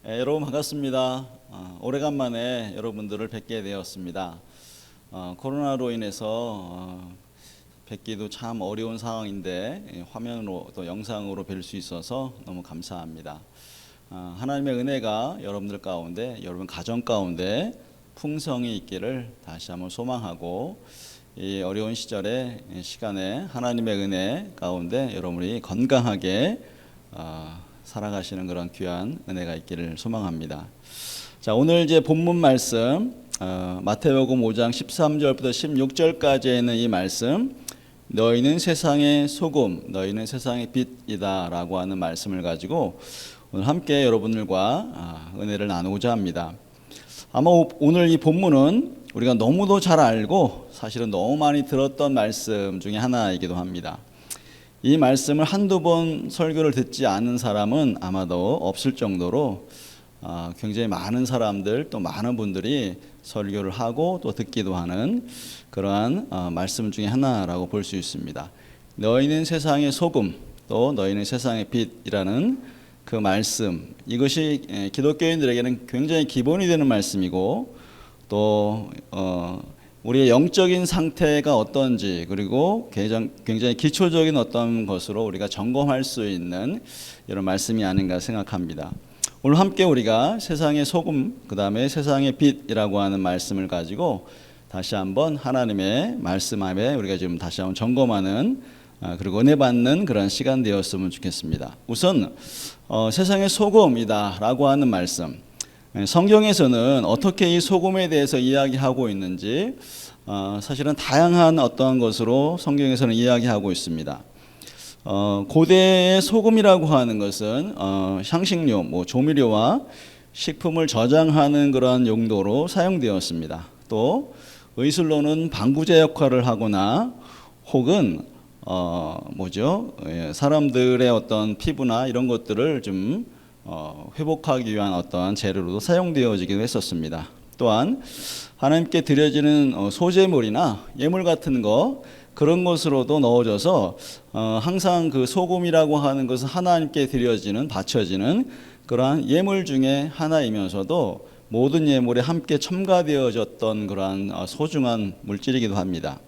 여러분 반갑습니다. 오래간만에 여러분들을 뵙게 되었습니다. 코로나로 인해서 뵙기도 참 어려운 상황인데 화면으로 또 영상으로 뵐 수 있어서 너무 감사합니다. 하나님의 은혜가 여러분들 가운데, 여러분 가정 가운데 풍성히 있기를 다시 한번 소망하고, 이 어려운 시간에 하나님의 은혜 가운데 여러분이 건강하게 살아가시는 그런 귀한 은혜가 있기를 소망합니다. 자, 오늘 이제 본문 말씀 마태복음 5장 13절부터 16절까지에 있는 이 말씀, 너희는 세상의 소금, 너희는 세상의 빛이다 라고 하는 말씀을 가지고 오늘 함께 여러분들과 은혜를 나누고자 합니다. 아마 오늘 이 본문은 우리가 너무도 잘 알고 사실은 너무 많이 들었던 말씀 중에 하나이기도 합니다. 이 말씀을 한두 번 설교를 듣지 않은 사람은 아마도 없을 정도로 굉장히 많은 사람들, 또 많은 분들이 설교를 하고 또 듣기도 하는 그러한 말씀 중에 하나라고 볼 수 있습니다. 너희는 세상의 소금, 또 너희는 세상의 빛이라는 그 말씀, 이것이 기독교인들에게는 굉장히 기본이 되는 말씀이고, 또 우리의 영적인 상태가 어떤지, 그리고 굉장히 기초적인 어떤 것으로 우리가 점검할 수 있는 이런 말씀이 아닌가 생각합니다. 오늘 함께 우리가 세상의 소금, 그 다음에 세상의 빛이라고 하는 말씀을 가지고 다시 한번 하나님의 말씀 앞에 우리가 지금 다시 한번 점검하는, 그리고 은혜 받는 그런 시간 되었으면 좋겠습니다. 우선 세상의 소금이다 라고 하는 말씀, 성경에서는 어떻게 이 소금에 대해서 이야기하고 있는지 사실은 다양한 어떤 것으로 성경에서는 이야기하고 있습니다. 고대의 소금이라고 하는 것은 향신료, 조미료와 식품을 저장하는 그런 용도로 사용되었습니다. 또 의술로는 방부제 역할을 하거나 혹은 사람들의 어떤 피부나 이런 것들을 좀 회복하기 위한 어떠한 재료로도 사용되어지기도 했었습니다. 또한 하나님께 드려지는 소제물이나 예물 같은 거, 그런 것으로도 넣어져서 항상 그 소금이라고 하는 것은 하나님께 드려지는, 바쳐지는 그러한 예물 중에 하나이면서도 모든 예물에 함께 첨가되어졌던 그러한 소중한 물질이기도 합니다.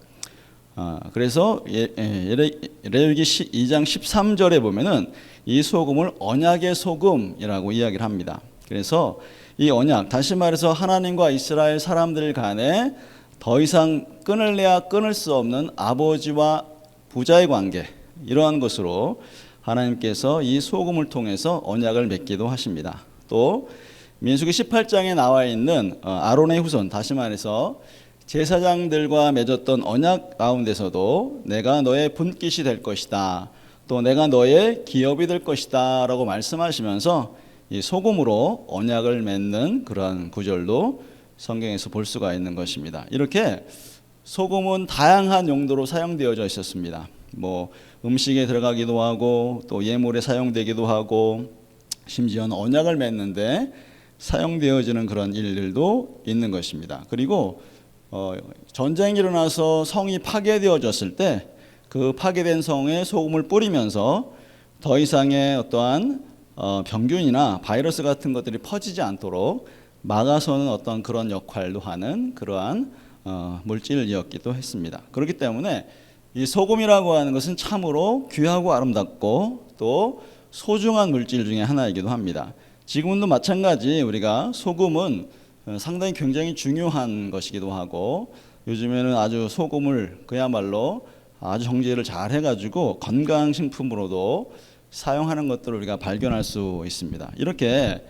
그래서 레위기 2장 13절에 보면은 이 소금을 언약의 소금이라고 이야기를 합니다. 그래서 이 언약, 다시 말해서 하나님과 이스라엘 사람들 간에 더 이상 끊을래야 끊을 수 없는 아버지와 부자의 관계, 이러한 것으로 하나님께서 이 소금을 통해서 언약을 맺기도 하십니다. 또 민수기 18장에 나와 있는 아론의 후손, 다시 말해서 제사장들과 맺었던 언약 가운데서도 내가 너의 분깃이 될 것이다, 또 내가 너의 기업이 될 것이다 라고 말씀하시면서 이 소금으로 언약을 맺는 그러한 구절도 성경에서 볼 수가 있는 것입니다. 이렇게 소금은 다양한 용도로 사용되어져 있었습니다. 음식에 들어가기도 하고, 또 예물에 사용되기도 하고, 심지어는 언약을 맺는데 사용되어지는 그런 일들도 있는 것입니다. 그리고 전쟁이 일어나서 성이 파괴되어졌을 때 그 파괴된 성에 소금을 뿌리면서 더 이상의 어떠한 병균이나 바이러스 같은 것들이 퍼지지 않도록 막아서는 어떤 그런 역할도 하는 그러한 물질이었기도 했습니다. 그렇기 때문에 이 소금이라고 하는 것은 참으로 귀하고 아름답고 또 소중한 물질 중에 하나이기도 합니다. 지금도 마찬가지 우리가 소금은 상당히 굉장히 중요한 것이기도 하고, 요즘에는 아주 소금을 그야말로 아주 정제를 잘 해가지고 건강식품으로도 사용하는 것들을 우리가 발견할 수 있습니다. 이렇게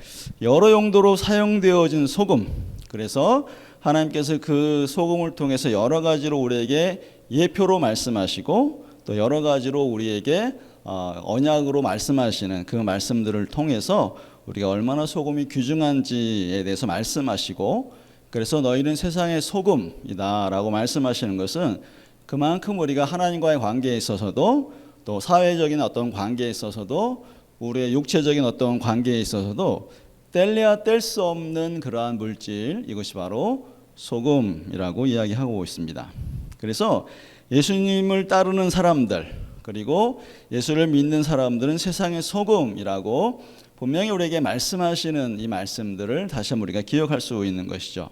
여러 용도로 사용되어진 소금, 그래서 하나님께서 그 소금을 통해서 여러 가지로 우리에게 예표로 말씀하시고, 또 여러 가지로 우리에게 언약으로 말씀하시는 그 말씀들을 통해서 우리가 얼마나 소금이 귀중한지에 대해서 말씀하시고, 그래서 너희는 세상의 소금이다 라고 말씀하시는 것은 그만큼 우리가 하나님과의 관계에 있어서도, 또 사회적인 어떤 관계에 있어서도, 우리의 육체적인 어떤 관계에 있어서도 뗄래야 뗄 수 없는 그러한 물질, 이것이 바로 소금이라고 이야기하고 있습니다. 그래서 예수님을 따르는 사람들, 그리고 예수를 믿는 사람들은 세상의 소금이라고 분명히 우리에게 말씀하시는 이 말씀들을 다시 한번 우리가 기억할 수 있는 것이죠.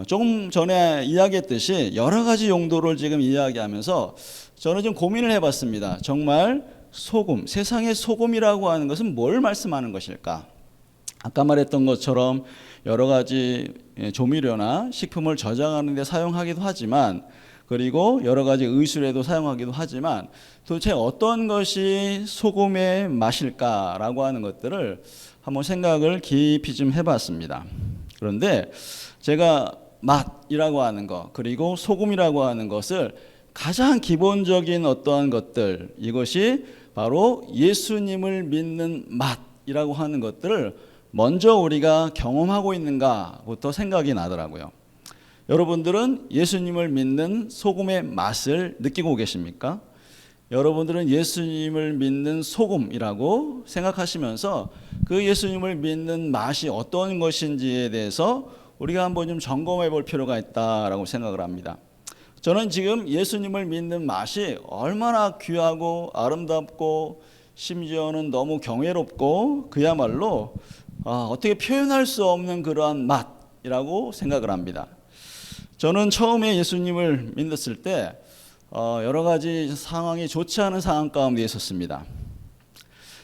조금 전에 이야기했듯이 여러 가지 용도를 지금 이야기하면서 저는 좀 고민을 해봤습니다. 정말 소금, 세상의 소금이라고 하는 것은 뭘 말씀하는 것일까? 아까 말했던 것처럼 여러 가지 조미료나 식품을 저장하는 데 사용하기도 하지만, 그리고 여러 가지 의술에도 사용하기도 하지만, 도대체 어떤 것이 소금의 맛일까라고 하는 것들을 한번 생각을 깊이 좀 해봤습니다. 그런데 제가 맛이라고 하는 것, 그리고 소금이라고 하는 것을 가장 기본적인 어떠한 것들, 이것이 바로 예수님을 믿는 맛이라고 하는 것들을 먼저 우리가 경험하고 있는가부터 생각이 나더라고요. 여러분들은 예수님을 믿는 소금의 맛을 느끼고 계십니까? 여러분들은 예수님을 믿는 소금이라고 생각하시면서 그 예수님을 믿는 맛이 어떤 것인지에 대해서 우리가 한번 좀 점검해 볼 필요가 있다라고 생각을 합니다. 저는 지금 예수님을 믿는 맛이 얼마나 귀하고 아름답고 심지어는 너무 경외롭고 그야말로 어떻게 표현할 수 없는 그러한 맛이라고 생각을 합니다. 저는 처음에 예수님을 믿었을 때 여러 가지 상황이 좋지 않은 상황 가운데 있었습니다.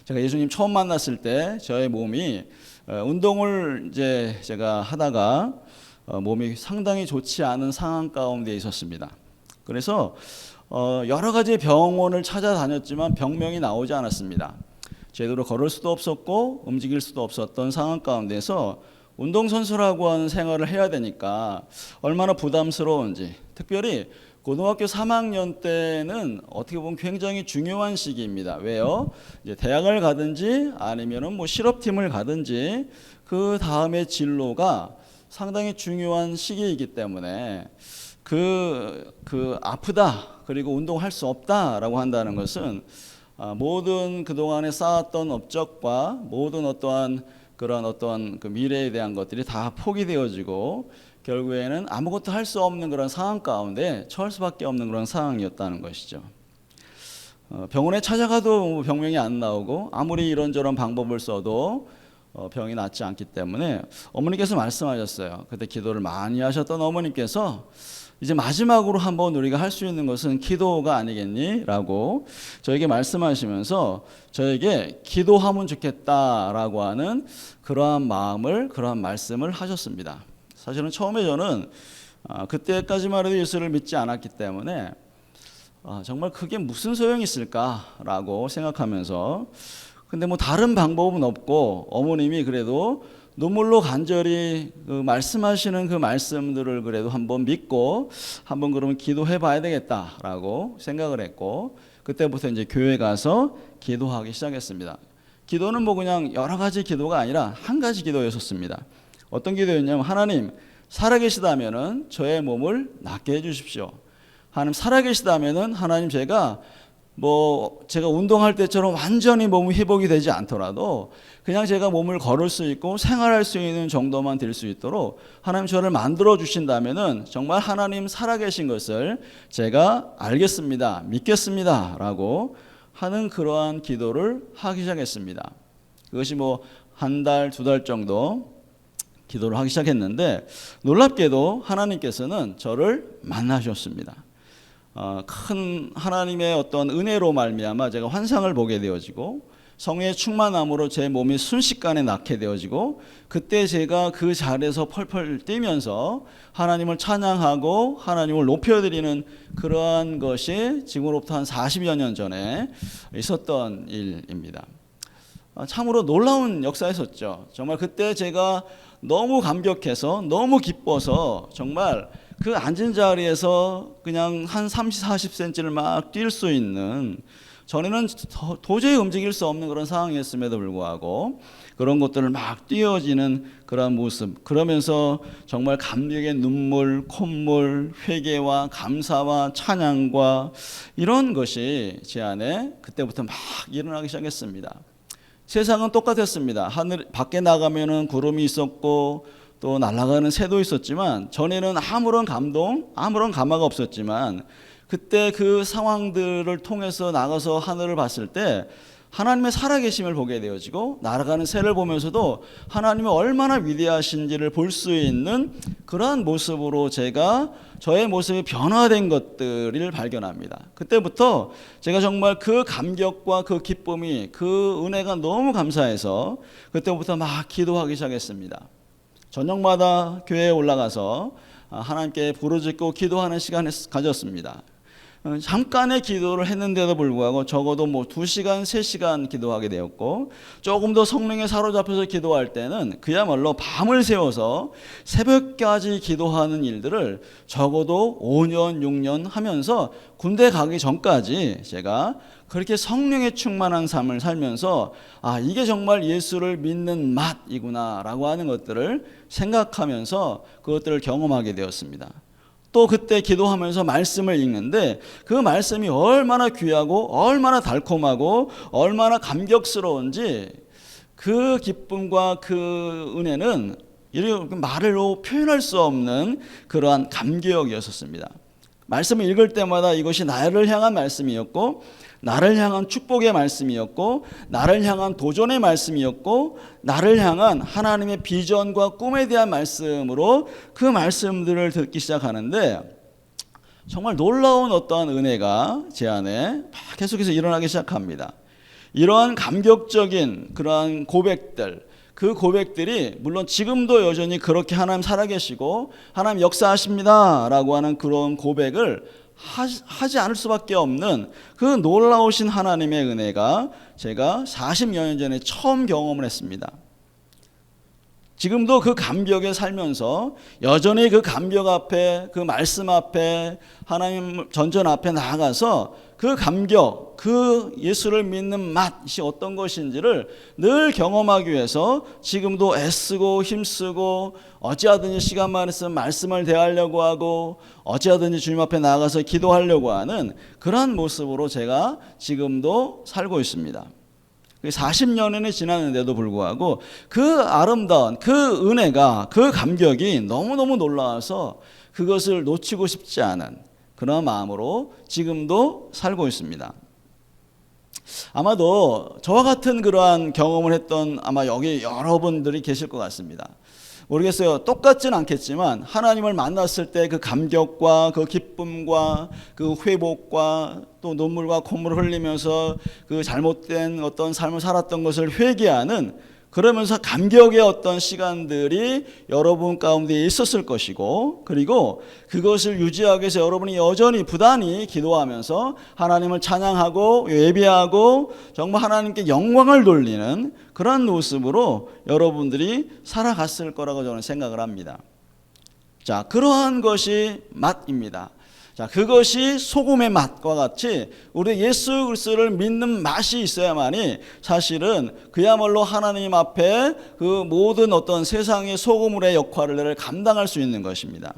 제가 예수님 처음 만났을 때 저의 몸이 운동을 이제 제가 하다가 몸이 상당히 좋지 않은 상황 가운데 있었습니다. 그래서 여러 가지 병원을 찾아다녔지만 병명이 나오지 않았습니다. 제대로 걸을 수도 없었고 움직일 수도 없었던 상황 가운데서 운동선수라고 하는 생활을 해야 되니까 얼마나 부담스러운지, 특별히 고등학교 3학년 때는 어떻게 보면 굉장히 중요한 시기입니다. 왜요? 이제 대학을 가든지 아니면은 뭐 실업팀을 가든지 그 다음에 진로가 상당히 중요한 시기이기 때문에 그 아프다, 그리고 운동할 수 없다라고 한다는 것은 모든 그동안에 쌓았던 업적과 모든 어떠한 그 미래에 대한 것들이 다 포기되어지고 결국에는 아무것도 할 수 없는 그런 상황 가운데 처할 수밖에 없는 그런 상황이었다는 것이죠. 병원에 찾아가도 병명이 안 나오고 아무리 이런저런 방법을 써도 병이 낫지 않기 때문에 어머니께서 말씀하셨어요. 그때 기도를 많이 하셨던 어머니께서 이제 마지막으로 한번 우리가 할 수 있는 것은 기도가 아니겠니? 라고 저에게 말씀하시면서 저에게 기도하면 좋겠다라고 하는 그러한 말씀을 하셨습니다. 사실은 처음에 저는 그때까지만 해도 예수를 믿지 않았기 때문에 정말 그게 무슨 소용이 있을까라고 생각하면서, 근데 뭐 다른 방법은 없고 어머님이 그래도 눈물로 간절히 말씀하시는 그 말씀들을 그래도 한번 믿고 한번 그러면 기도해 봐야 되겠다라고 생각을 했고, 그때부터 이제 교회 가서 기도하기 시작했습니다. 기도는 뭐 그냥 여러 가지 기도가 아니라 한 가지 기도였었습니다. 어떤 기도였냐면, 하나님 살아계시다면은 저의 몸을 낫게 해주십시오. 하나님 살아계시다면은 하나님 제가 운동할 때처럼 완전히 몸이 회복이 되지 않더라도 그냥 제가 몸을 걸을 수 있고 생활할 수 있는 정도만 될 수 있도록 하나님 저를 만들어 주신다면은 정말 하나님 살아계신 것을 제가 알겠습니다, 믿겠습니다 라고 하는 그러한 기도를 하기 시작했습니다. 그것이 뭐 한 달, 두 달 정도 기도를 하기 시작했는데, 놀랍게도 하나님께서는 저를 만나셨습니다. 큰 하나님의 어떤 은혜로 말미암아 제가 환상을 보게 되어지고 성령의 충만함으로 제 몸이 순식간에 낫게 되어지고, 그때 제가 그 자리에서 펄펄 뛰면서 하나님을 찬양하고 하나님을 높여드리는 그러한 것이 지금으로부터 한 40여 년 전에 있었던 일입니다. 참으로 놀라운 역사였었죠. 정말 그때 제가 너무 감격해서 너무 기뻐서 정말 그 앉은 자리에서 그냥 한 30, 40cm를 막 뛸 수 있는, 전에는 도저히 움직일 수 없는 그런 상황이었음에도 불구하고 그런 것들을 막 뛰어지는 그런 모습, 그러면서 정말 감격의 눈물, 콧물, 회개와 감사와 찬양과 이런 것이 제 안에 그때부터 막 일어나기 시작했습니다. 세상은 똑같았습니다. 하늘 밖에 나가면은 구름이 있었고 또 날아가는 새도 있었지만, 전에는 아무런 감동, 아무런 감화가 없었지만 그때 그 상황들을 통해서 나가서 하늘을 봤을 때 하나님의 살아계심을 보게 되어지고 날아가는 새를 보면서도 하나님이 얼마나 위대하신지를 볼 수 있는 그러한 모습으로 제가 저의 모습이 변화된 것들을 발견합니다. 그때부터 제가 정말 그 감격과 그 기쁨이, 그 은혜가 너무 감사해서 그때부터 막 기도하기 시작했습니다. 저녁마다 교회에 올라가서 하나님께 부르짖고 기도하는 시간을 가졌습니다. 잠깐의 기도를 했는데도 불구하고 적어도 2시간, 3시간 기도하게 되었고, 조금 더 성령에 사로잡혀서 기도할 때는 그야말로 밤을 새워서 새벽까지 기도하는 일들을 적어도 5년, 6년 하면서 군대 가기 전까지 제가 그렇게 성령에 충만한 삶을 살면서 이게 정말 예수를 믿는 맛이구나 라고 하는 것들을 생각하면서 그것들을 경험하게 되었습니다. 또 그때 기도하면서 말씀을 읽는데 그 말씀이 얼마나 귀하고 얼마나 달콤하고 얼마나 감격스러운지 그 기쁨과 그 은혜는 말로 표현할 수 없는 그러한 감격이었습니다. 말씀을 읽을 때마다 이것이 나를 향한 말씀이었고, 나를 향한 축복의 말씀이었고, 나를 향한 도전의 말씀이었고, 나를 향한 하나님의 비전과 꿈에 대한 말씀으로 그 말씀들을 듣기 시작하는데, 정말 놀라운 어떠한 은혜가 제 안에 계속해서 일어나기 시작합니다. 이러한 감격적인 그러한 고백들, 그 고백들이 물론 지금도 여전히 그렇게 하나님 살아계시고 하나님 역사하십니다 라고 하는 그런 고백을 하지 않을 수밖에 없는 그 놀라우신 하나님의 은혜가 제가 40여 년 전에 처음 경험을 했습니다. 지금도 그 감격에 살면서 여전히 그 감격 앞에, 그 말씀 앞에, 하나님 전전 앞에 나아가서 그 감격, 그 예수를 믿는 맛이 어떤 것인지를 늘 경험하기 위해서 지금도 애쓰고 힘쓰고 어찌하든지 시간만 있으면 말씀을 대하려고 하고 어찌하든지 주님 앞에 나아가서 기도하려고 하는 그런 모습으로 제가 지금도 살고 있습니다. 40년이 지났는데도 불구하고 그 아름다운 그 은혜가, 그 감격이 너무너무 놀라워서 그것을 놓치고 싶지 않은 그런 마음으로 지금도 살고 있습니다. 아마도 저와 같은 그러한 경험을 했던 아마 여기 여러분들이 계실 것 같습니다. 모르겠어요. 똑같진 않겠지만 하나님을 만났을 때 그 감격과 그 기쁨과 그 회복과 또 눈물과 콧물을 흘리면서 그 잘못된 어떤 삶을 살았던 것을 회개하는, 그러면서 감격의 어떤 시간들이 여러분 가운데 있었을 것이고, 그리고 그것을 유지하기 위해서 여러분이 여전히 부단히 기도하면서 하나님을 찬양하고 예배하고 정말 하나님께 영광을 돌리는 그런 모습으로 여러분들이 살아갔을 거라고 저는 생각을 합니다. 자, 그러한 것이 맛입니다. 자, 그것이 소금의 맛과 같이 우리 예수 그리스도를 믿는 맛이 있어야만이 사실은 그야말로 하나님 앞에 그 모든 어떤 세상의 소금물의 역할을 감당할 수 있는 것입니다.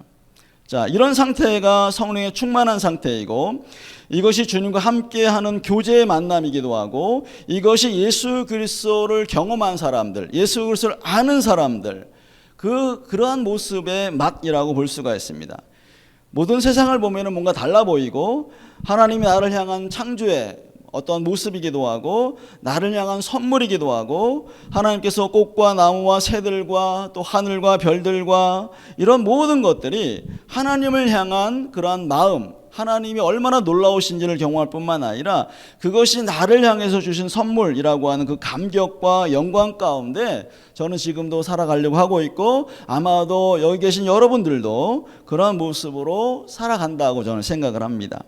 자, 이런 상태가 성령에 충만한 상태이고, 이것이 주님과 함께하는 교제의 만남이기도 하고, 이것이 예수 그리스도를 경험한 사람들, 예수 그리스도를 아는 사람들, 그러한 모습의 맛이라고 볼 수가 있습니다. 모든 세상을 보면 뭔가 달라 보이고 하나님이 나를 향한 창조의 어떤 모습이기도 하고 나를 향한 선물이기도 하고 하나님께서 꽃과 나무와 새들과 또 하늘과 별들과 이런 모든 것들이 하나님을 향한 그러한 마음, 하나님이 얼마나 놀라우신지를 경험할 뿐만 아니라 그것이 나를 향해서 주신 선물이라고 하는 그 감격과 영광 가운데 저는 지금도 살아가려고 하고 있고, 아마도 여기 계신 여러분들도 그런 모습으로 살아간다고 저는 생각을 합니다.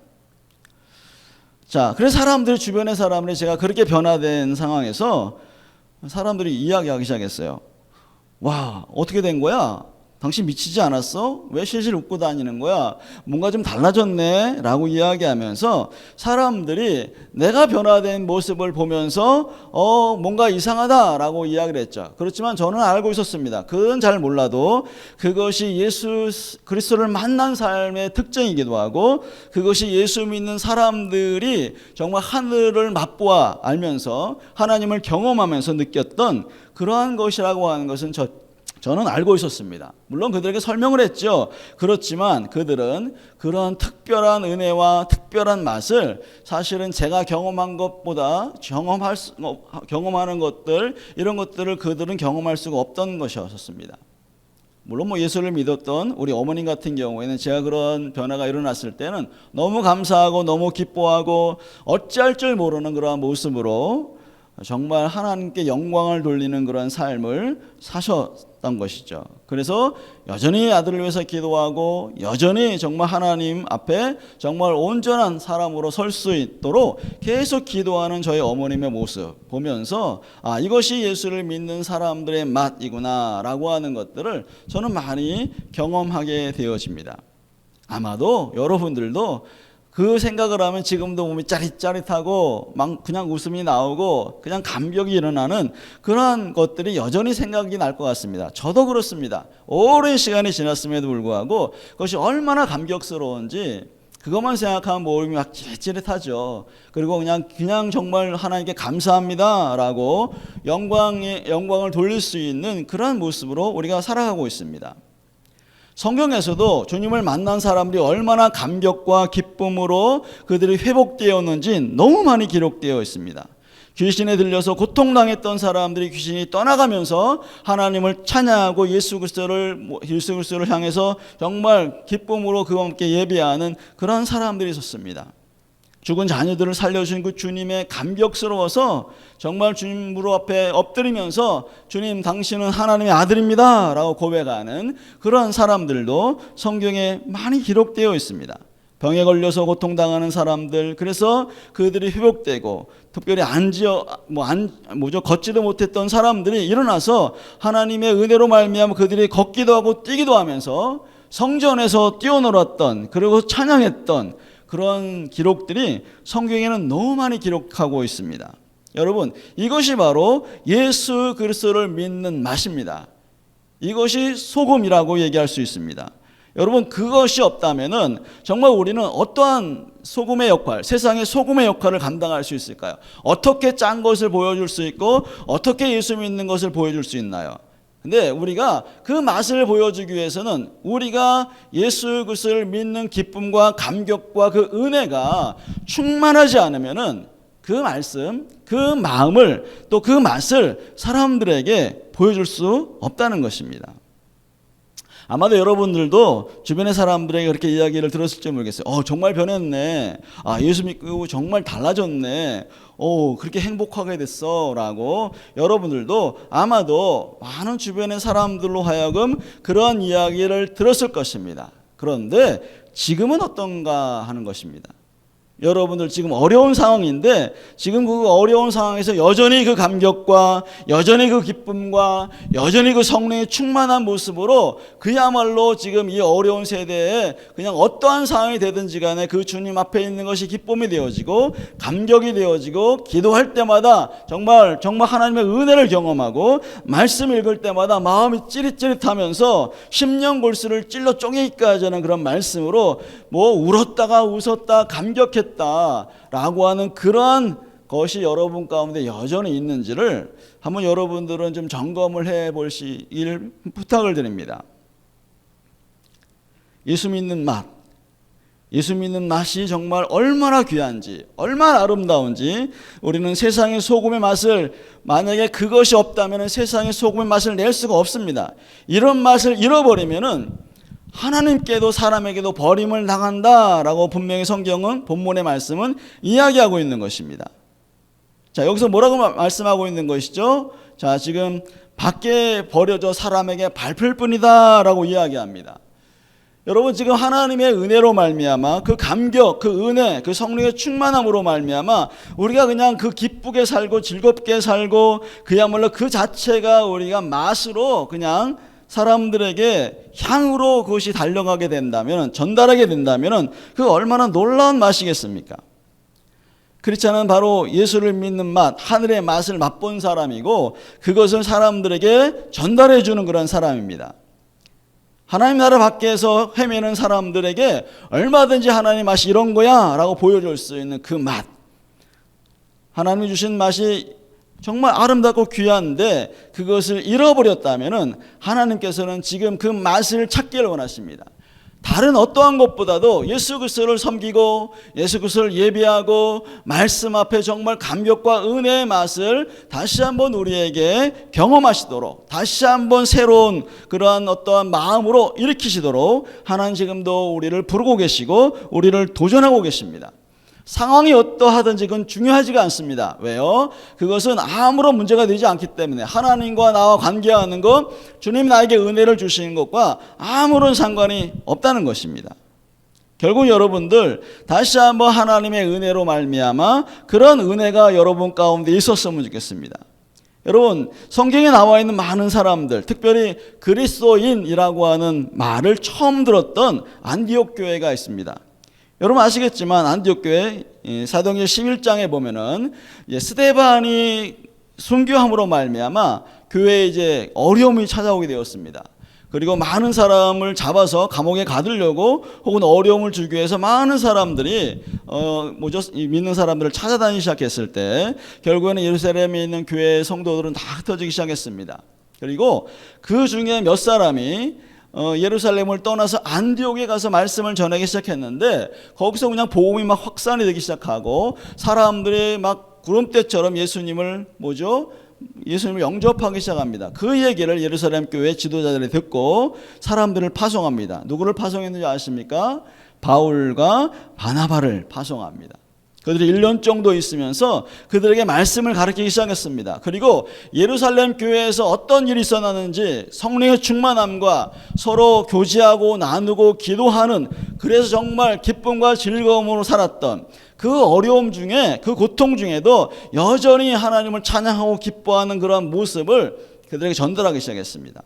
자, 그래서 사람들, 주변의 사람들이 제가 그렇게 변화된 상황에서 사람들이 이야기하기 시작했어요. 와, 어떻게 된 거야? 당신 미치지 않았어? 왜 실실 웃고 다니는 거야? 뭔가 좀 달라졌네? 라고 이야기하면서 사람들이 내가 변화된 모습을 보면서 뭔가 이상하다 라고 이야기를 했죠. 그렇지만 저는 알고 있었습니다. 그건 잘 몰라도 그것이 예수 그리스도를 만난 삶의 특징이기도 하고, 그것이 예수 믿는 사람들이 정말 하늘을 맛보아 알면서 하나님을 경험하면서 느꼈던 그러한 것이라고 하는 것은 저는 알고 있었습니다. 물론 그들에게 설명을 했죠. 그렇지만 그들은 그런 특별한 은혜와 특별한 맛을 사실은 제가 경험한 것보다 경험하는 것들, 이런 것들을 그들은 경험할 수가 없던 것이었습니다. 물론 예수를 믿었던 우리 어머님 같은 경우에는 제가 그런 변화가 일어났을 때는 너무 감사하고 너무 기뻐하고 어찌할 줄 모르는 그러한 모습으로 정말 하나님께 영광을 돌리는 그런 삶을 사셨던 것이죠. 그래서 여전히 아들을 위해서 기도하고 여전히 정말 하나님 앞에 정말 온전한 사람으로 설 수 있도록 계속 기도하는 저희 어머님의 모습 보면서 이것이 예수를 믿는 사람들의 맛이구나 라고 하는 것들을 저는 많이 경험하게 되어집니다. 아마도 여러분들도 그 생각을 하면 지금도 몸이 짜릿짜릿하고 그냥 웃음이 나오고 그냥 감격이 일어나는 그러한 것들이 여전히 생각이 날 것 같습니다. 저도 그렇습니다. 오랜 시간이 지났음에도 불구하고 그것이 얼마나 감격스러운지 그것만 생각하면 몸이 막 찌릿찌릿하죠. 그리고 그냥 정말 하나님께 감사합니다라고 영광을 돌릴 수 있는 그런 모습으로 우리가 살아가고 있습니다. 성경에서도 주님을 만난 사람들이 얼마나 감격과 기쁨으로 그들이 회복되었는지 너무 많이 기록되어 있습니다. 귀신에 들려서 고통당했던 사람들이 귀신이 떠나가면서 하나님을 찬양하고 예수 그리스도를 향해서 정말 기쁨으로 그와 함께 예배하는 그런 사람들이 있었습니다. 죽은 자녀들을 살려주신 그 주님의 감격스러워서 정말 주님 무릎 앞에 엎드리면서 주님 당신은 하나님의 아들입니다 라고 고백하는 그런 사람들도 성경에 많이 기록되어 있습니다. 병에 걸려서 고통당하는 사람들, 그래서 그들이 회복되고 특별히 걷지도 못했던 사람들이 일어나서 하나님의 은혜로 말미암아 그들이 걷기도 하고 뛰기도 하면서 성전에서 뛰어놀았던, 그리고 찬양했던 그런 기록들이 성경에는 너무 많이 기록하고 있습니다. 여러분, 이것이 바로 예수 그리스도를 믿는 맛입니다. 이것이 소금이라고 얘기할 수 있습니다. 여러분, 그것이 없다면은 정말 우리는 어떠한 소금의 역할, 세상의 소금의 역할을 감당할 수 있을까요? 어떻게 짠 것을 보여줄 수 있고 어떻게 예수 믿는 것을 보여줄 수 있나요? 근데 우리가 그 맛을 보여주기 위해서는 우리가 예수 그리스도를 믿는 기쁨과 감격과 그 은혜가 충만하지 않으면은 그 말씀, 그 마음을 또 그 맛을 사람들에게 보여줄 수 없다는 것입니다. 아마도 여러분들도 주변의 사람들에게 그렇게 이야기를 들었을지 모르겠어요. 정말 변했네. 예수 믿고 정말 달라졌네. 그렇게 행복하게 됐어 라고 여러분들도 아마도 많은 주변의 사람들로 하여금 그런 이야기를 들었을 것입니다. 그런데 지금은 어떤가 하는 것입니다. 여러분들 지금 어려운 상황인데 지금 그 어려운 상황에서 여전히 그 감격과 여전히 그 기쁨과 여전히 그 성령의 충만한 모습으로 그야말로 지금 이 어려운 세대에 그냥 어떠한 상황이 되든지 간에 그 주님 앞에 있는 것이 기쁨이 되어지고 감격이 되어지고 기도할 때마다 정말 하나님의 은혜를 경험하고 말씀 읽을 때마다 마음이 찌릿찌릿하면서 심령 골수를 찔러 쪼개기까지 하는 그런 말씀으로 울었다가 웃었다 감격했다 라고 하는 그런 것이 여러분 가운데 여전히 있는지를 한번 여러분들은 좀 점검을 해 보시길 부탁을 드립니다. 예수 믿는 맛, 예수 믿는 맛이 정말 얼마나 귀한지, 얼마나 아름다운지 우리는 세상의 소금의 맛을, 만약에 그것이 없다면 세상의 소금의 맛을 낼 수가 없습니다. 이런 맛을 잃어버리면은 하나님께도 사람에게도 버림을 당한다라고 분명히 성경은 본문의 말씀은 이야기하고 있는 것입니다. 자, 여기서 뭐라고 말씀하고 있는 것이죠? 자, 지금 밖에 버려져 사람에게 밟힐 뿐이다라고 이야기합니다. 여러분, 지금 하나님의 은혜로 말미암아 그 감격, 그 은혜, 그 성령의 충만함으로 말미암아 우리가 그냥 그 기쁘게 살고 즐겁게 살고 그야말로 그 자체가 우리가 맛으로 그냥 사람들에게 향으로 그것이 달려가게 된다면, 전달하게 된다면 그 얼마나 놀라운 맛이겠습니까? 크리스찬은 바로 예수를 믿는 맛, 하늘의 맛을 맛본 사람이고 그것을 사람들에게 전달해 주는 그런 사람입니다. 하나님 나라 밖에서 헤매는 사람들에게 얼마든지 하나님 맛이 이런 거야 라고 보여줄 수 있는 그 맛, 하나님이 주신 맛이 정말 아름답고 귀한데 그것을 잃어버렸다면은 하나님께서는 지금 그 맛을 찾기를 원하십니다. 다른 어떠한 것보다도 예수 그리스도를 섬기고 예수 그리스도를 예배하고 말씀 앞에 정말 감격과 은혜의 맛을 다시 한번 우리에게 경험하시도록, 다시 한번 새로운 그러한 어떠한 마음으로 일으키시도록 하나님 지금도 우리를 부르고 계시고 우리를 도전하고 계십니다. 상황이 어떠하든지 그건 중요하지가 않습니다. 왜요? 그것은 아무런 문제가 되지 않기 때문에 하나님과 나와 관계하는 것, 주님 나에게 은혜를 주시는 것과 아무런 상관이 없다는 것입니다. 결국 여러분들 다시 한번 하나님의 은혜로 말미암아 그런 은혜가 여러분 가운데 있었으면 좋겠습니다. 여러분, 성경에 나와 있는 많은 사람들, 특별히 그리스도인이라고 하는 말을 처음 들었던 안디옥 교회가 있습니다. 여러분 아시겠지만 안디옥 교회 사도행전 11장에 보면은 스데반이 순교함으로 말미암아 교회에 이제 어려움이 찾아오게 되었습니다. 그리고 많은 사람을 잡아서 감옥에 가두려고 혹은 어려움을 주기 위해서 많은 사람들이 믿는 사람들을 찾아다니기 시작했을 때 결국에는 예루살렘에 있는 교회 성도들은 다 흩어지기 시작했습니다. 그리고 그 중에 몇 사람이 예루살렘을 떠나서 안디옥에 가서 말씀을 전하기 시작했는데 거기서 그냥 복음이 막 확산이 되기 시작하고 사람들이 막 구름대처럼 예수님을 영접하기 시작합니다. 그 얘기를 예루살렘 교회 지도자들이 듣고 사람들을 파송합니다. 누구를 파송했는지 아십니까? 바울과 바나바를 파송합니다. 그들이 1년 정도 있으면서 그들에게 말씀을 가르치기 시작했습니다. 그리고 예루살렘 교회에서 어떤 일이 있었는지 성령의 충만함과 서로 교제하고 나누고 기도하는, 그래서 정말 기쁨과 즐거움으로 살았던 그 어려움 중에, 그 고통 중에도 여전히 하나님을 찬양하고 기뻐하는 그런 모습을 그들에게 전달하기 시작했습니다.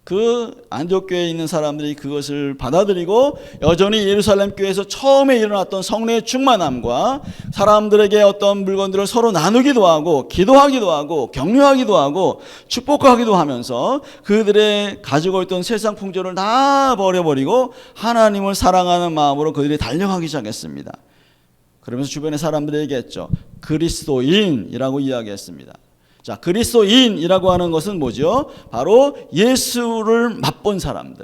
그 안디옥 교회에 있는 사람들이 그것을 받아들이고 여전히 예루살렘 교회에서 처음에 일어났던 성령의 충만함과 사람들에게 어떤 물건들을 서로 나누기도 하고 기도하기도 하고 격려하기도 하고 축복하기도 하면서 그들의 가지고 있던 세상 풍조를 다 버려버리고 하나님을 사랑하는 마음으로 그들이 달려가기 시작했습니다. 그러면서 주변의 사람들이 얘기했죠. 그리스도인이라고 이야기했습니다. 자, 그리스도인이라고 하는 것은 뭐죠? 바로 예수를 맛본 사람들,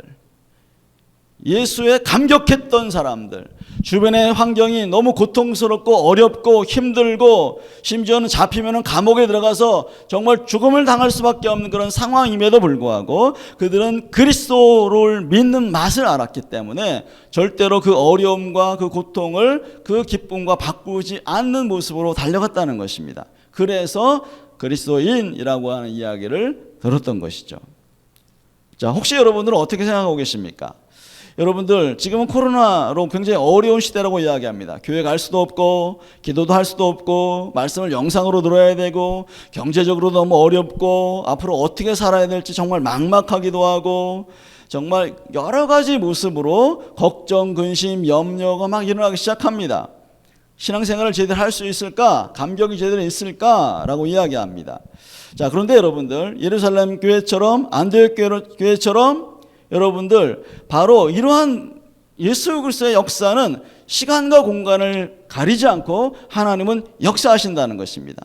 예수에 감격했던 사람들, 주변의 환경이 너무 고통스럽고 어렵고 힘들고 심지어는 잡히면 감옥에 들어가서 정말 죽음을 당할 수밖에 없는 그런 상황임에도 불구하고 그들은 그리스도를 믿는 맛을 알았기 때문에 절대로 그 어려움과 그 고통을 그 기쁨과 바꾸지 않는 모습으로 달려갔다는 것입니다. 그래서 그리스도인이라고 하는 이야기를 들었던 것이죠. 자, 혹시 여러분들은 어떻게 생각하고 계십니까? 여러분들 지금은 코로나로 굉장히 어려운 시대라고 이야기합니다. 교회 갈 수도 없고 기도도 할 수도 없고 말씀을 영상으로 들어야 되고 경제적으로 너무 어렵고 앞으로 어떻게 살아야 될지 정말 막막하기도 하고 정말 여러 가지 모습으로 걱정, 근심, 염려가 막 일어나기 시작합니다. 신앙생활을 제대로 할 수 있을까? 감격이 제대로 있을까? 라고 이야기합니다. 자, 그런데 여러분들 예루살렘 교회처럼 안디옥 교회처럼 여러분들 바로 이러한 예수 그리스도의 역사는 시간과 공간을 가리지 않고 하나님은 역사하신다는 것입니다.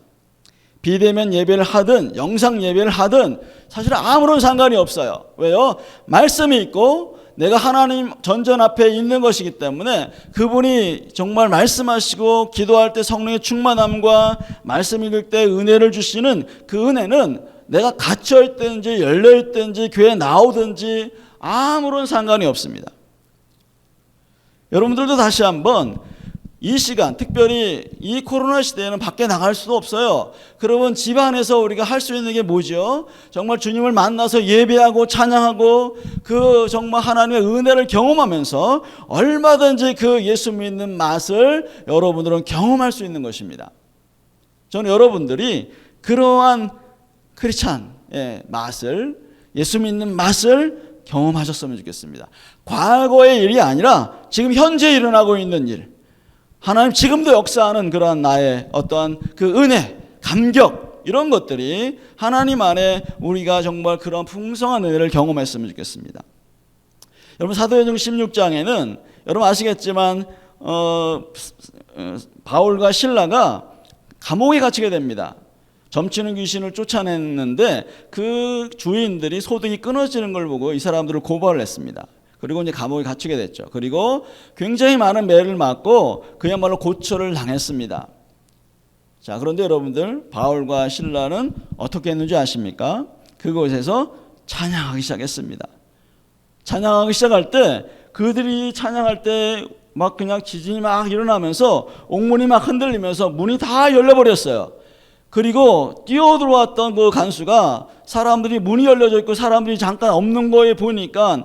비대면 예배를 하든 영상 예배를 하든 사실 아무런 상관이 없어요. 왜요? 말씀이 있고 내가 하나님 전전 앞에 있는 것이기 때문에 그분이 정말 말씀하시고 기도할 때 성령의 충만함과 말씀 읽을 때 은혜를 주시는 그 은혜는 내가 갇혀 있든지 열려 있든지 교회에 나오든지 아무런 상관이 없습니다. 여러분들도 다시 한번 이 시간, 특별히 이 코로나 시대에는 밖에 나갈 수도 없어요. 그러면 집 안에서 우리가 할 수 있는 게 뭐죠? 정말 주님을 만나서 예배하고 찬양하고 그 정말 하나님의 은혜를 경험하면서 얼마든지 그 예수 믿는 맛을 여러분들은 경험할 수 있는 것입니다. 저는 여러분들이 그러한 크리스찬의 맛을, 예수 믿는 맛을 경험하셨으면 좋겠습니다. 과거의 일이 아니라 지금 현재 일어나고 있는 일, 하나님 지금도 역사하는 그러한 나의 어떠한 그 은혜, 감격 이런 것들이 하나님 안에 우리가 정말 그런 풍성한 은혜를 경험했으면 좋겠습니다. 여러분 사도행전 16장에는 여러분 아시겠지만 바울과 실라가 감옥에 갇히게 됩니다. 점치는 귀신을 쫓아냈는데 그 주인들이 소득이 끊어지는 걸 보고 이 사람들을 고발을 했습니다. 그리고 이제 감옥에 갇히게 됐죠. 그리고 굉장히 많은 매를 맞고 그야말로 고초를 당했습니다. 자, 그런데 여러분들, 바울과 실라는 어떻게 했는지 아십니까? 그곳에서 찬양하기 시작했습니다. 찬양하기 시작할 때, 그들이 찬양할 때 막 그냥 지진이 막 일어나면서 옥문이 막 흔들리면서 문이 다 열려버렸어요. 그리고 뛰어들어왔던 그 간수가 사람들이 문이 열려져 있고 사람들이 잠깐 없는 거에 보니까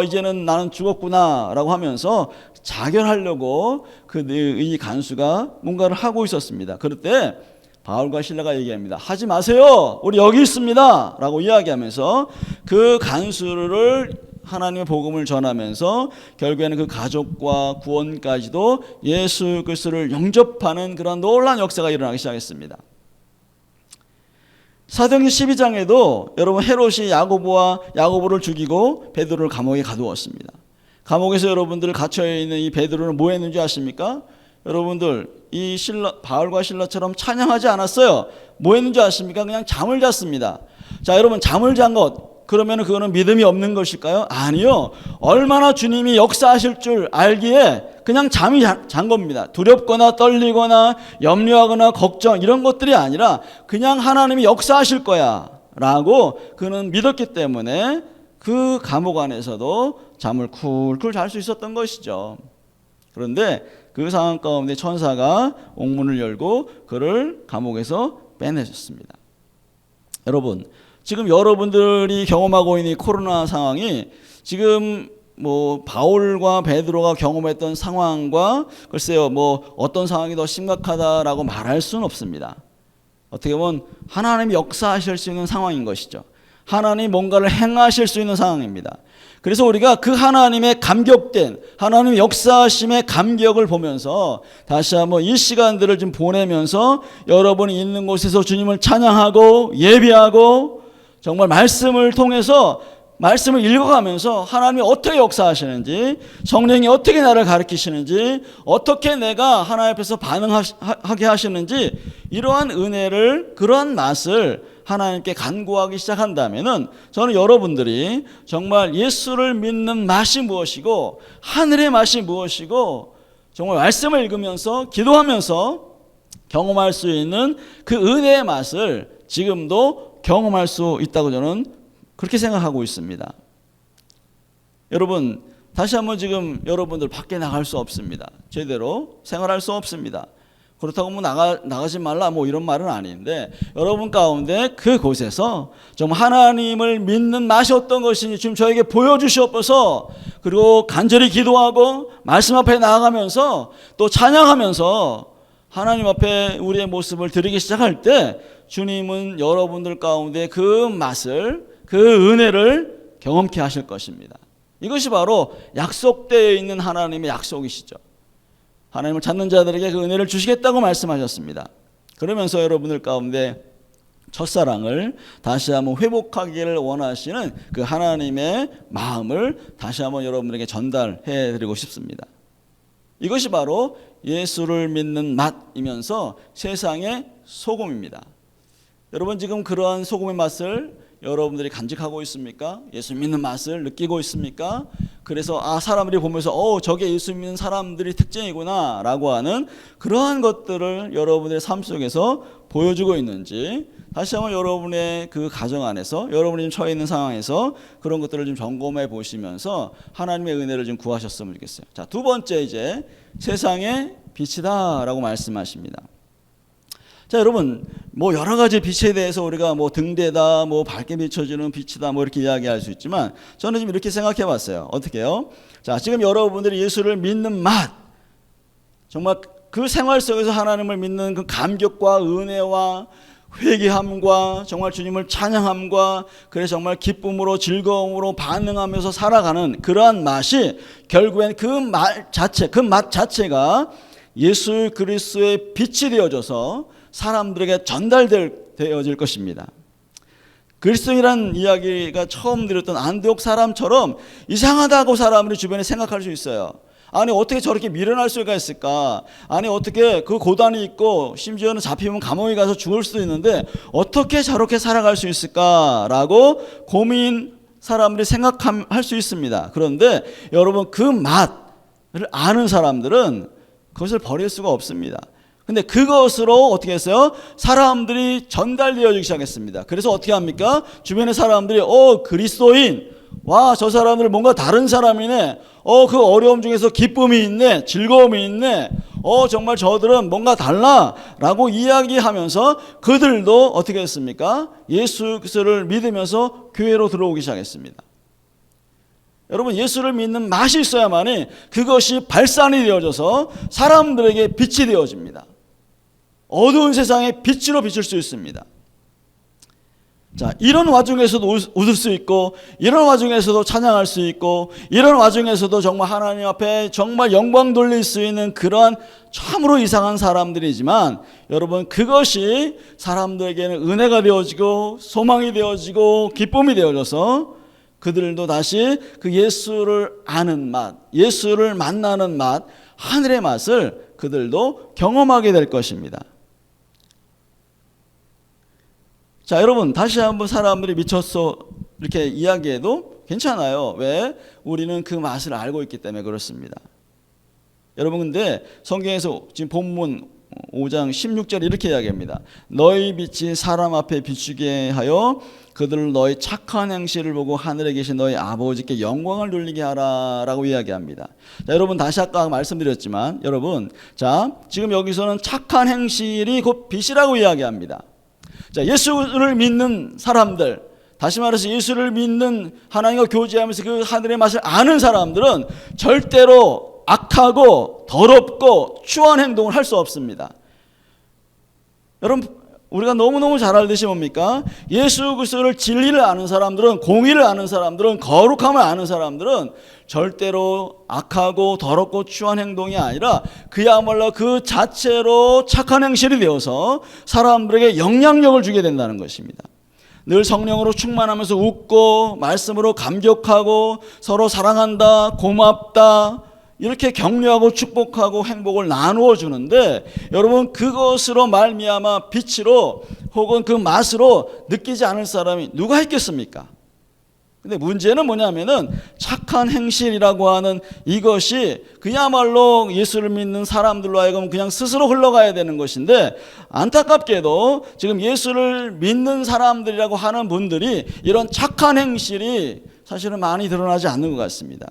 이제는 나는 죽었구나 라고 하면서 자결하려고 이 간수가 뭔가를 하고 있었습니다. 그럴 때 바울과 실라가 얘기합니다. 하지 마세요. 우리 여기 있습니다 라고 이야기하면서 그 간수를 하나님의 복음을 전하면서 결국에는 그 가족과 구원까지도 예수 그리스도를 영접하는 그런 놀라운 역사가 일어나기 시작했습니다. 사도행전 12장에도 여러분 헤롯이 야고보를 죽이고 베드로를 감옥에 가두었습니다. 감옥에서 여러분들 갇혀있는 이 베드로는 뭐 했는지 아십니까? 여러분들 이 바울과 실라처럼 찬양하지 않았어요. 뭐 했는지 아십니까? 그냥 잠을 잤습니다. 자, 여러분, 잠을 잔 것, 그러면 그거는 믿음이 없는 것일까요? 아니요. 얼마나 주님이 역사하실 줄 알기에 그냥 잠이 잔 겁니다. 두렵거나 떨리거나 염려하거나 걱정 이런 것들이 아니라 그냥 하나님이 역사하실 거야 라고 그는 믿었기 때문에 그 감옥 안에서도 잠을 쿨쿨 잘 수 있었던 것이죠. 그런데 그 상황 가운데 천사가 옥문을 열고 그를 감옥에서 빼내셨습니다. 여러분, 지금 여러분들이 경험하고 있는 이 코로나 상황이 지금 뭐 바울과 베드로가 경험했던 상황과 글쎄요 뭐 어떤 상황이 더 심각하다라고 말할 수는 없습니다. 어떻게 보면 하나님이 역사하실 수 있는 상황인 것이죠. 하나님이 뭔가를 행하실 수 있는 상황입니다. 그래서 우리가 그 하나님의 감격된 하나님의 역사하심의 감격을 보면서 다시 한번 이 시간들을 좀 보내면서 여러분이 있는 곳에서 주님을 찬양하고 예배하고 정말 말씀을 통해서 말씀을 읽어가면서 하나님이 어떻게 역사하시는지, 성령이 어떻게 나를 가르치시는지, 어떻게 내가 하나님 앞에서 반응하게 하시는지, 이러한 은혜를, 그러한 맛을 하나님께 간구하기 시작한다면은 저는 여러분들이 정말 예수를 믿는 맛이 무엇이고 하늘의 맛이 무엇이고 정말 말씀을 읽으면서 기도하면서 경험할 수 있는 그 은혜의 맛을 지금도 경험할 수 있다고 저는 그렇게 생각하고 있습니다. 여러분, 다시 한번 지금 여러분들 밖에 나갈 수 없습니다. 제대로 생활할 수 없습니다. 그렇다고 뭐 나가지 말라 뭐 이런 말은 아닌데 여러분 가운데 그곳에서 좀 하나님을 믿는 맛이 어떤 것인지 지금 저에게 보여주시옵소서. 그리고 간절히 기도하고 말씀 앞에 나아가면서 또 찬양하면서 하나님 앞에 우리의 모습을 드리기 시작할 때 주님은 여러분들 가운데 그 맛을, 그 은혜를 경험케 하실 것입니다. 이것이 바로 약속되어 있는 하나님의 약속이시죠. 하나님을 찾는 자들에게 그 은혜를 주시겠다고 말씀하셨습니다. 그러면서 여러분들 가운데 첫사랑을 다시 한번 회복하기를 원하시는 그 하나님의 마음을 다시 한번 여러분에게 전달해 드리고 싶습니다. 이것이 바로 예수를 믿는 맛이면서 세상의 소금입니다. 여러분 지금 그러한 소금의 맛을 여러분들이 간직하고 있습니까? 예수 믿는 맛을 느끼고 있습니까? 그래서 사람들이 보면서 저게 예수 믿는 사람들이 특징이구나 라고 하는 그러한 것들을 여러분의 삶 속에서 보여주고 있는지 다시 한번 여러분의 그 가정 안에서 여러분이 처해 있는 상황에서 그런 것들을 좀 점검해 보시면서 하나님의 은혜를 좀 구하셨으면 좋겠어요. 자, 두 번째 이제 세상의 빛이다 라고 말씀하십니다. 자, 여러분 뭐 여러 가지 빛에 대해서 우리가 뭐 등대다, 뭐 밝게 비춰주는 빛이다, 뭐 이렇게 이야기할 수 있지만 저는 지금 이렇게 생각해봤어요. 어떻게요? 자, 지금 여러분들이 예수를 믿는 맛, 정말 그 생활 속에서 하나님을 믿는 그 감격과 은혜와 회개함과 정말 주님을 찬양함과 그래서 정말 기쁨으로 즐거움으로 반응하면서 살아가는 그러한 맛이 결국엔 그 맛 자체가 예수 그리스도의 빛이 되어져서 사람들에게 전달되어질 것입니다. 그리스도인이라는 이야기가 처음 들었던 안디옥 사람처럼 이상하다고 사람들이 주변에 생각할 수 있어요. 아니 어떻게 저렇게 미련할 수가 있을까? 아니 어떻게 그 고단이 있고 심지어는 잡히면 감옥에 가서 죽을 수도 있는데 어떻게 저렇게 살아갈 수 있을까라고 고민 사람들이 생각할 수 있습니다. 그런데 여러분 그 맛을 아는 사람들은 그것을 버릴 수가 없습니다. 근데 그것으로 어떻게 했어요? 사람들이 전달되어지기 시작했습니다. 그래서 어떻게 합니까? 주변의 사람들이 그리스도인, 와, 저 사람들 뭔가 다른 사람이네. 그 어려움 중에서 기쁨이 있네. 즐거움이 있네. 정말 저들은 뭔가 달라 라고 이야기하면서 그들도 어떻게 했습니까? 예수 그리스도를 믿으면서 교회로 들어오기 시작했습니다. 여러분 예수를 믿는 맛이 있어야만이 그것이 발산이 되어져서 사람들에게 빛이 되어집니다. 어두운 세상에 빛으로 비출 수 있습니다. 자, 이런 와중에서도 웃을 수 있고, 이런 와중에서도 찬양할 수 있고, 이런 와중에서도 정말 하나님 앞에 정말 영광 돌릴 수 있는 그러한 참으로 이상한 사람들이지만, 여러분 그것이 사람들에게는 은혜가 되어지고 소망이 되어지고 기쁨이 되어져서 그들도 다시 그 예수를 아는 맛, 예수를 만나는 맛, 하늘의 맛을 그들도 경험하게 될 것입니다. 자, 여러분 다시 한번 사람들이 미쳤어 이렇게 이야기해도 괜찮아요. 왜? 우리는 그 맛을 알고 있기 때문에 그렇습니다. 여러분 근데 성경에서 지금 본문 5장 16절 이렇게 이야기합니다. 너희 빛이 사람 앞에 비추게 하여 그들을 너희 착한 행실을 보고 하늘에 계신 너희 아버지께 영광을 돌리게 하라 라고 이야기합니다. 자, 여러분 다시 아까 말씀드렸지만 여러분 자 지금 여기서는 착한 행실이 곧 빛이라고 이야기합니다. 자, 예수를 믿는 사람들, 다시 말해서 예수를 믿는 하나님과 교제하면서 그 하늘의 맛을 아는 사람들은 절대로 악하고 더럽고 추한 행동을 할 수 없습니다. 여러분 우리가 너무너무 잘 알듯이 뭡니까? 예수 그리스도를 진리를 아는 사람들은, 공의를 아는 사람들은, 거룩함을 아는 사람들은 절대로 악하고 더럽고 추한 행동이 아니라 그야말로 그 자체로 착한 행실이 되어서 사람들에게 영향력을 주게 된다는 것입니다. 늘 성령으로 충만하면서 웃고 말씀으로 감격하고 서로 사랑한다, 고맙다 이렇게 격려하고 축복하고 행복을 나누어 주는데 여러분 그것으로 말미암아 빛으로 혹은 그 맛으로 느끼지 않을 사람이 누가 있겠습니까? 근데 문제는 뭐냐면은 착한 행실이라고 하는 이것이 그야말로 예수를 믿는 사람들로 하여금 그냥 스스로 흘러가야 되는 것인데 안타깝게도 지금 예수를 믿는 사람들이라고 하는 분들이 이런 착한 행실이 사실은 많이 드러나지 않는 것 같습니다.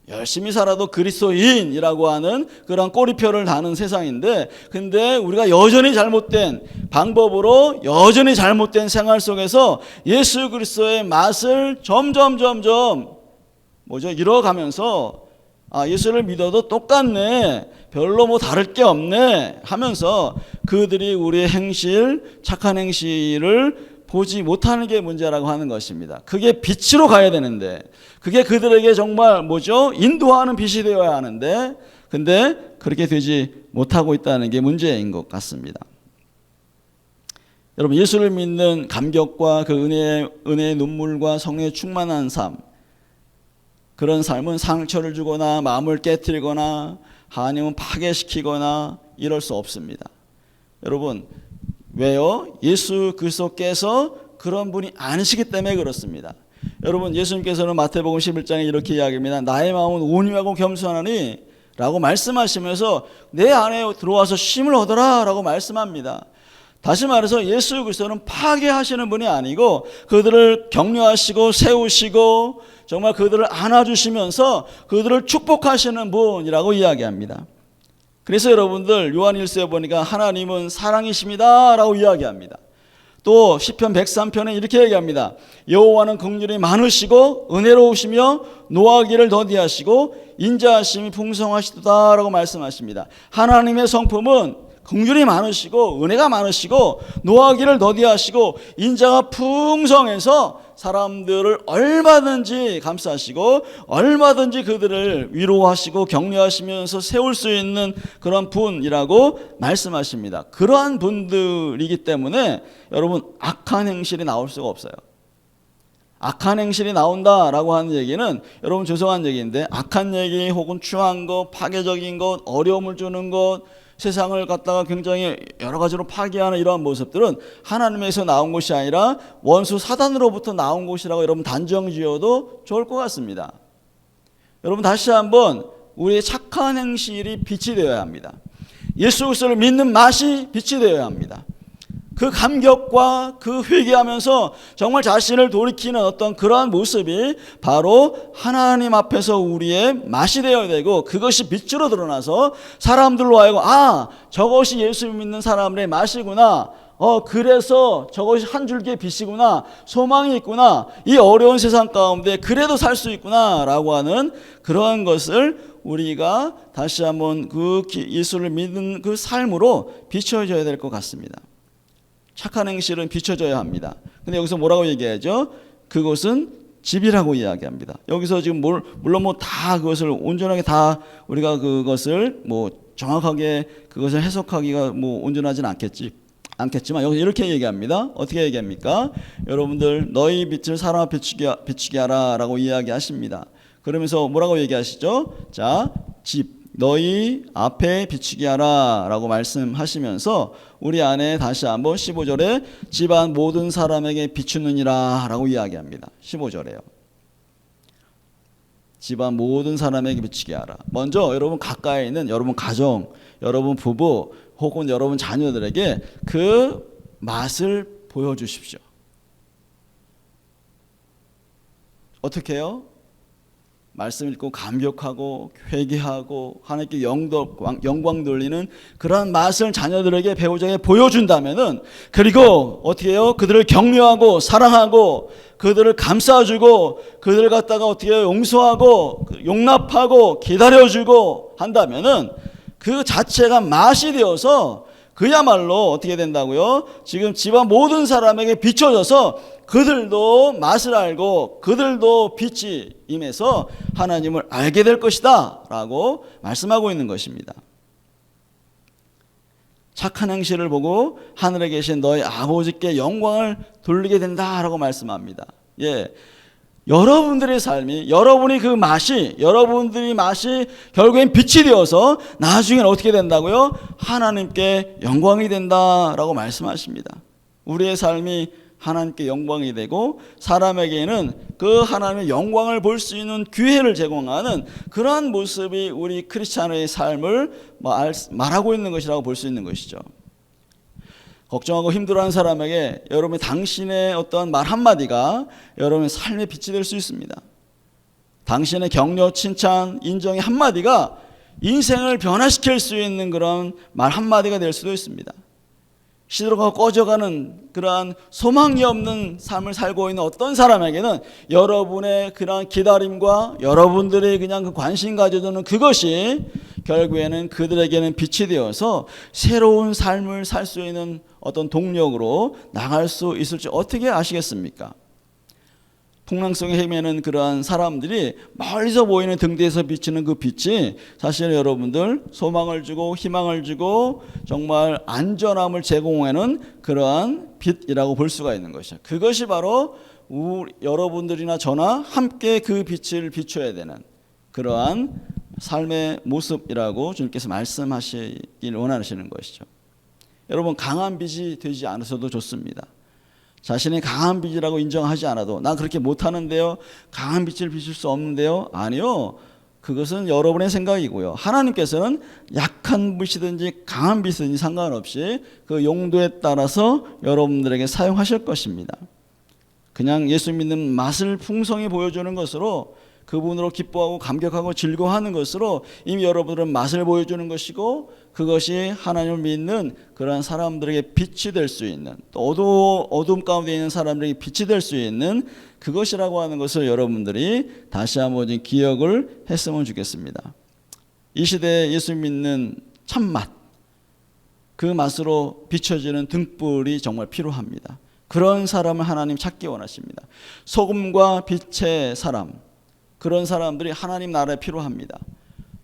열심히 살아도 그리스도인이라고 하는 그런 꼬리표를 다는 세상인데 근데 우리가 여전히 잘못된 방법으로 여전히 잘못된 생활 속에서 예수 그리스도의 맛을 점점 잃어가면서 예수를 믿어도 똑같네, 별로 뭐 다를 게 없네 하면서 그들이 우리의 행실, 착한 행실을 보지 못하는 게 문제라고 하는 것입니다. 그게 빛으로 가야 되는데 그게 그들에게 정말 인도하는 빛이 되어야 하는데 근데 그렇게 되지 못하고 있다는 게 문제인 것 같습니다. 여러분 예수를 믿는 감격과 그 은혜의 눈물과 성령의 충만한 삶, 그런 삶은 상처를 주거나 마음을 깨트리거나 아니면 파괴시키거나 이럴 수 없습니다. 여러분 왜요? 예수 그리스도께서 그런 분이 아니시기 때문에 그렇습니다. 여러분 예수님께서는 마태복음 11장에 이렇게 이야기합니다. 나의 마음은 온유하고 겸손하니 라고 말씀하시면서 내 안에 들어와서 쉼을 얻어라 라고 말씀합니다. 다시 말해서 예수 그리스도는 파괴하시는 분이 아니고 그들을 격려하시고 세우시고 정말 그들을 안아주시면서 그들을 축복하시는 분이라고 이야기합니다. 그래서 여러분들 요한일서에 보니까 하나님은 사랑이십니다 라고 이야기합니다. 또 시편 103편에 이렇게 얘기합니다. 여호와는 긍휼이 많으시고 은혜로우시며 노하기를 더디하시고 인자하심이 풍성하시도다 라고 말씀하십니다. 하나님의 성품은 긍휼이 많으시고 은혜가 많으시고 노하기를 더디하시고 인자가 풍성해서 사람들을 얼마든지 감싸시고 얼마든지 그들을 위로하시고 격려하시면서 세울 수 있는 그런 분이라고 말씀하십니다. 그러한 분들이기 때문에 여러분 악한 행실이 나올 수가 없어요. 악한 행실이 나온다라고 하는 얘기는 여러분 죄송한 얘기인데 악한 얘기 혹은 추한 것, 파괴적인 것, 어려움을 주는 것, 세상을 갖다가 굉장히 여러 가지로 파괴하는 이러한 모습들은 하나님에서 나온 것이 아니라 원수 사단으로부터 나온 것이라고 여러분 단정 지어도 좋을 것 같습니다. 여러분 다시 한번 우리의 착한 행실이 빛이 되어야 합니다. 예수 그리스도를 믿는 맛이 빛이 되어야 합니다. 그 감격과 그 회개하면서 정말 자신을 돌이키는 어떤 그러한 모습이 바로 하나님 앞에서 우리의 맛이 되어야 되고 그것이 빛으로 드러나서 사람들로 하여금 저것이 예수 믿는 사람의 맛이구나. 그래서 저것이 한 줄기의 빛이구나. 소망이 있구나. 이 어려운 세상 가운데 그래도 살 수 있구나 라고 하는 그러한 것을 우리가 다시 한번 그 예수를 믿는 그 삶으로 비춰져야 될 것 같습니다. 착한 행실은 비춰져야 합니다. 근데 여기서 뭐라고 얘기하죠? 그것은 집이라고 이야기합니다. 여기서 지금 물론 다 그것을 온전하게 다 우리가 그것을 정확하게 그것을 해석하기가 온전하진 않겠지만 여기서 이렇게 얘기합니다. 어떻게 얘기합니까? 여러분들 너희 빛을 사람 앞에 비추게 하라라고 이야기하십니다. 그러면서 뭐라고 얘기하시죠? 자, 집 너희 앞에 비추게 하라 라고 말씀하시면서 우리 안에 다시 한번 15절에 집안 모든 사람에게 비추느니라 라고 이야기합니다. 15절에요. 집안 모든 사람에게 비추게 하라. 먼저 여러분 가까이 있는 여러분 가정, 여러분 부부 혹은 여러분 자녀들에게 그 맛을 보여주십시오. 어떻게 해요? 말씀 읽고 감격하고 회개하고 하나님께 영광 돌리는 그러한 맛을 자녀들에게 배우자에게 보여준다면은 그리고 어떻게 해요? 그들을 격려하고 사랑하고 그들을 감싸주고 그들을 갖다가 어떻게 해요? 용서하고 용납하고 기다려주고 한다면은 그 자체가 맛이 되어서 그야말로 어떻게 된다고요? 지금 집안 모든 사람에게 비춰져서 그들도 맛을 알고 그들도 빛이 임해서 하나님을 알게 될 것이다 라고 말씀하고 있는 것입니다. 착한 행실을 보고 하늘에 계신 너희 아버지께 영광을 돌리게 된다라고 말씀합니다. 여러분들의 삶이 여러분들이 맛이 결국엔 빛이 되어서 나중엔 어떻게 된다고요? 하나님께 영광이 된다라고 말씀하십니다. 우리의 삶이 하나님께 영광이 되고 사람에게는 그 하나님의 영광을 볼 수 있는 기회를 제공하는 그러한 모습이 우리 크리스찬의 삶을 말하고 있는 것이라고 볼 수 있는 것이죠. 걱정하고 힘들어하는 사람에게 여러분 당신의 어떤 말 한마디가 여러분의 삶의 빛이 될 수 있습니다. 당신의 격려, 칭찬, 인정의 한마디가 인생을 변화시킬 수 있는 그런 말 한마디가 될 수도 있습니다. 시들어가고 꺼져가는 그러한 소망이 없는 삶을 살고 있는 어떤 사람에게는 여러분의 그러한 기다림과 여러분들의 그냥 그 관심 가져주는 그것이 결국에는 그들에게는 빛이 되어서 새로운 삶을 살 수 있는 어떤 동력으로 나갈 수 있을지 어떻게 아시겠습니까? 풍랑속에 헤매는 그러한 사람들이 멀리서 보이는 등 뒤에서 비치는 그 빛이 사실 여러분들 소망을 주고 희망을 주고 정말 안전함을 제공하는 그러한 빛이라고 볼 수가 있는 것이죠. 그것이 바로 여러분들이나 저나 함께 그 빛을 비춰야 되는 그러한 삶의 모습이라고 주님께서 말씀하시길 원하시는 것이죠. 여러분 강한 빛이 되지 않으셔도 좋습니다. 자신이 강한 빛이라고 인정하지 않아도 난 그렇게 못하는데요, 강한 빛을 비출 수 없는데요, 아니요, 그것은 여러분의 생각이고요. 하나님께서는 약한 빛이든지 강한 빛이든지 상관없이 그 용도에 따라서 여러분들에게 사용하실 것입니다. 그냥 예수 믿는 맛을 풍성히 보여주는 것으로 그분으로 기뻐하고 감격하고 즐거워하는 것으로 이미 여러분들은 맛을 보여주는 것이고 그것이 하나님을 믿는 그런 사람들에게 빛이 될 수 있는 또 어둠 가운데 있는 사람들에게 빛이 될 수 있는 그것이라고 하는 것을 여러분들이 다시 한번 기억을 했으면 좋겠습니다. 이 시대에 예수 믿는 참맛, 그 맛으로 비춰지는 등불이 정말 필요합니다. 그런 사람을 하나님 찾기 원하십니다. 소금과 빛의 사람, 그런 사람들이 하나님 나라에 필요합니다.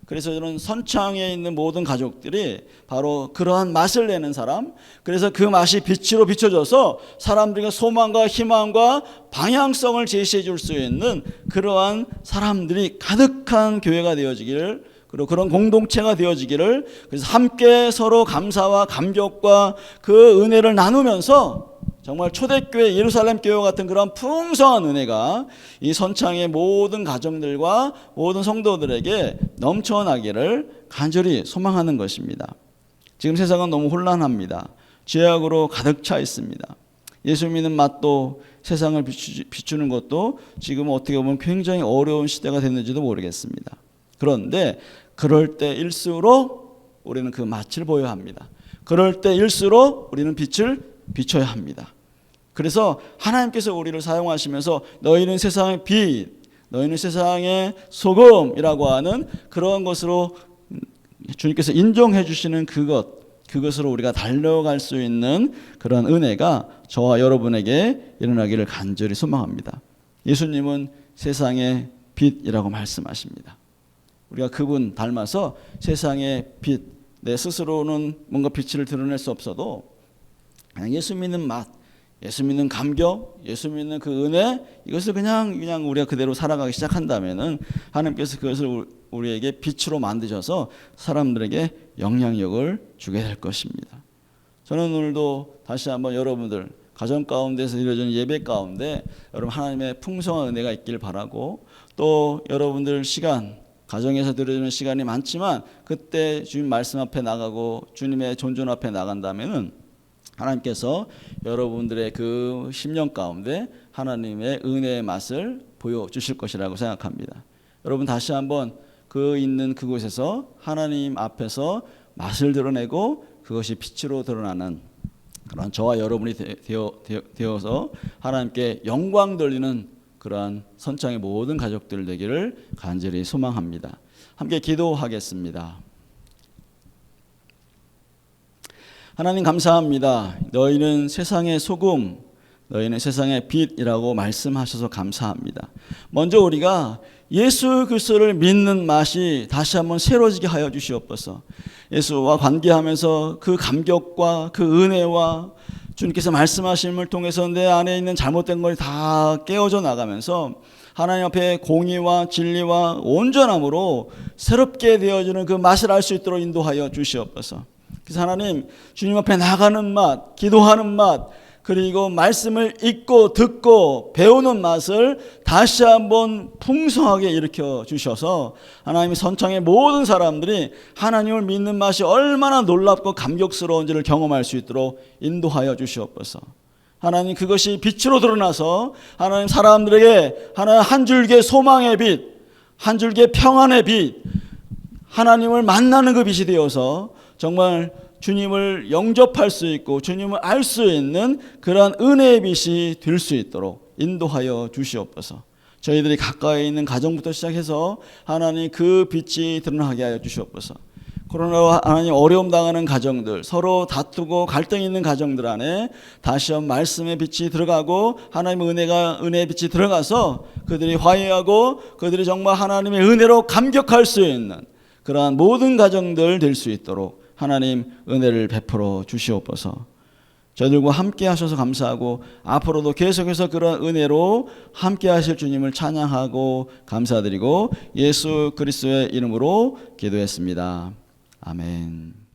그래서 저는 선창에 있는 모든 가족들이 바로 그러한 맛을 내는 사람, 그래서 그 맛이 빛으로 비춰져서 사람들에게 소망과 희망과 방향성을 제시해 줄 수 있는 그러한 사람들이 가득한 교회가 되어지기를, 그리고 그런 공동체가 되어지기를, 그래서 함께 서로 감사와 감격과 그 은혜를 나누면서 정말 초대교회 예루살렘 교회와 같은 그런 풍성한 은혜가 이 선창의 모든 가정들과 모든 성도들에게 넘쳐나기를 간절히 소망하는 것입니다. 지금 세상은 너무 혼란합니다. 죄악으로 가득 차 있습니다. 예수 믿는 맛도 세상을 비추는 것도 지금 어떻게 보면 굉장히 어려운 시대가 됐는지도 모르겠습니다. 그런데 그럴 때일수록 우리는 그 맛을 보여야 합니다. 그럴 때일수록 우리는 빛을 비춰야 합니다. 그래서 하나님께서 우리를 사용하시면서 너희는 세상의 빛, 너희는 세상의 소금이라고 하는 그런 것으로 주님께서 인정해 주시는 그것으로 우리가 달려갈 수 있는 그런 은혜가 저와 여러분에게 일어나기를 간절히 소망합니다. 예수님은 세상의 빛이라고 말씀하십니다. 우리가 그분 닮아서 세상의 빛, 내 스스로는 뭔가 빛을 드러낼 수 없어도 그냥 예수 믿는 맛, 예수 믿는 감격, 예수 믿는 그 은혜, 이것을 그냥 우리가 그대로 살아가기 시작한다면은 하나님께서 그것을 우리에게 빛으로 만드셔서 사람들에게 영향력을 주게 될 것입니다. 저는 오늘도 다시 한번 여러분들 가정 가운데서 이루어지는 예배 가운데 여러분 하나님의 풍성한 은혜가 있길 바라고, 또 여러분들 시간, 가정에서 드려지는 시간이 많지만 그때 주님 말씀 앞에 나가고 주님의 존존 앞에 나간다면은 하나님께서 여러분들의 그 심령 가운데 하나님의 은혜의 맛을 보여주실 것이라고 생각합니다. 여러분 다시 한번 그 있는 그곳에서 하나님 앞에서 맛을 드러내고 그것이 빛으로 드러나는 그런 저와 여러분이 되어서 하나님께 영광 돌리는 그러한 선창의 모든 가족들 되기를 간절히 소망합니다. 함께 기도하겠습니다. 하나님 감사합니다. 너희는 세상의 소금, 너희는 세상의 빛이라고 말씀하셔서 감사합니다. 먼저 우리가 예수 그리스도를 믿는 맛이 다시 한번 새로지게 하여 주시옵소서. 예수와 관계하면서 그 감격과 그 은혜와 주님께서 말씀하심을 통해서 내 안에 있는 잘못된 것이 다 깨어져 나가면서 하나님 앞에 공의와 진리와 온전함으로 새롭게 되어지는 그 맛을 알 수 있도록 인도하여 주시옵소서. 그래서 하나님, 주님 앞에 나가는 맛, 기도하는 맛, 그리고 말씀을 읽고 듣고 배우는 맛을 다시 한번 풍성하게 일으켜 주셔서 하나님의 선창의 모든 사람들이 하나님을 믿는 맛이 얼마나 놀랍고 감격스러운지를 경험할 수 있도록 인도하여 주시옵소서. 하나님, 그것이 빛으로 드러나서 하나님 사람들에게 하나님 한 줄기의 소망의 빛, 한 줄기의 평안의 빛, 하나님을 만나는 그 빛이 되어서 정말 주님을 영접할 수 있고 주님을 알 수 있는 그러한 은혜의 빛이 될 수 있도록 인도하여 주시옵소서. 저희들이 가까이 있는 가정부터 시작해서 하나님 그 빛이 드러나게 하여 주시옵소서. 코로나로 하나님 어려움 당하는 가정들, 서로 다투고 갈등이 있는 가정들 안에 다시 한번 말씀의 빛이 들어가고 하나님의 은혜의 빛이 들어가서 그들이 화해하고 그들이 정말 하나님의 은혜로 감격할 수 있는 그러한 모든 가정들 될 수 있도록 하나님 은혜를 베풀어 주시옵소서. 저희들과 함께 하셔서 감사하고 앞으로도 계속해서 그런 은혜로 함께 하실 주님을 찬양하고 감사드리고 예수 그리스도의 이름으로 기도했습니다. 아멘.